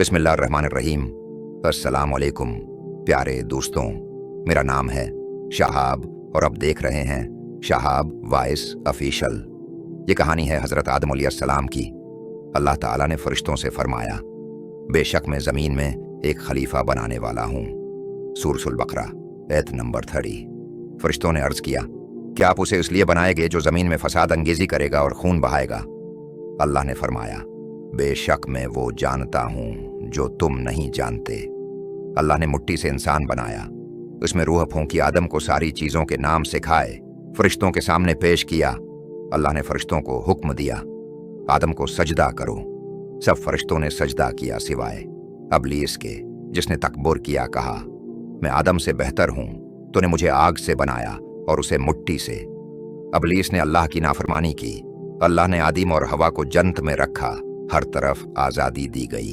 बिस्मिल्लाहिर्रहमानिर्रहीम। अस्सलाम वालेकुम प्यारे दोस्तों, मेरा नाम है शहाब और अब देख रहे हैं शहाब वॉइस ऑफिशियल। ये कहानी है हज़रत आदम अलैहिस्सलाम की। अल्लाह ताला ने फरिश्तों से फरमाया, बेशक मैं ज़मीन में एक खलीफा बनाने वाला हूँ। सूरह बकरा आयत नंबर 30। फरिश्तों ने अर्ज़ किया, क्या आप उसे इसलिए बनाएंगे जो ज़मीन में फसाद अंगेज़ी करेगा और खून बहाएगा? अल्लाह ने फरमाया, बेशक मैं वो जानता हूँ जो तुम नहीं जानते। अल्लाह ने मिट्टी से इंसान बनाया, उसमें रूह फूंकी, आदम को सारी चीज़ों के नाम सिखाए, फरिश्तों के सामने पेश किया। अल्लाह ने फरिश्तों को हुक्म दिया, आदम को सजदा करो। सब फरिश्तों ने सजदा किया सिवाय इब्लीस के, जिसने तकबर किया, कहा, मैं आदम से बेहतर हूँ, तूने मुझे आग से बनाया और उसे मिट्टी से। इब्लीस ने अल्लाह की नाफरमानी की। अल्लाह ने आदम और हवा को जन्नत में रखा, हर तरफ आज़ादी दी गई,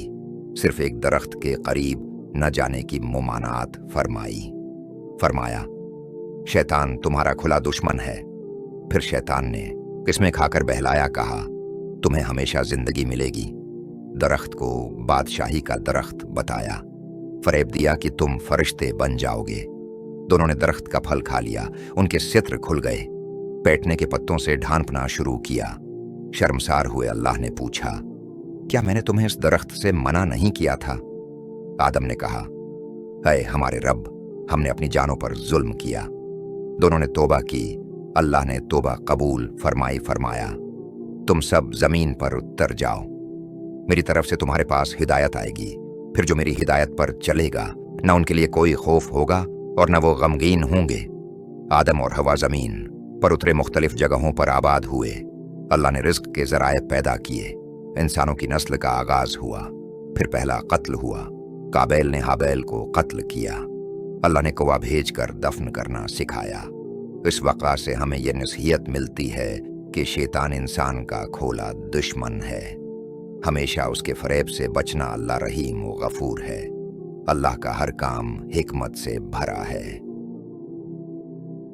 सिर्फ एक दरख्त के करीब न जाने की मुमानात फरमाया, शैतान तुम्हारा खुला दुश्मन है। फिर शैतान ने किस्में खाकर बहलाया, कहा, तुम्हें हमेशा जिंदगी मिलेगी। दरख्त को बादशाही का दरख्त बताया, फरेब दिया कि तुम फरिश्ते बन जाओगे। दोनों ने दरख्त का फल खा लिया, उनके सित्र खुल गए, पेटने के पत्तों से ढांपना शुरू किया। शर्मसार हुए अल्लाह ने पूछा, क्या मैंने तुम्हें इस दरख्त से मना नहीं किया था? आदम ने कहा, ऐ हमारे रब, हमने अपनी जानों पर जुल्म किया। दोनों ने तौबा की। अल्लाह ने तौबा कबूल फरमाया, तुम सब जमीन पर उतर जाओ, मेरी तरफ से तुम्हारे पास हिदायत आएगी। फिर जो मेरी हिदायत पर चलेगा, न उनके लिए कोई खौफ होगा और न वो गमगीन होंगे। आदम और हवा जमीन पर उतरे, मुख्तलिफ जगहों पर आबाद हुए। अल्लाह ने रिज्क के जराए पैदा किए, इंसानों की नस्ल का आगाज हुआ। फिर पहला कत्ल हुआ, काबैल ने हाबैल को कत्ल किया। अल्लाह ने कौवा भेजकर दफन करना सिखाया। इस वाक़ा से हमें यह नसीहत मिलती है कि शैतान इंसान का खोला दुश्मन है। हमेशा उसके फरेब से बचना। अल्लाह रहीम व गफूर है। अल्लाह का हर काम हिकमत से भरा है।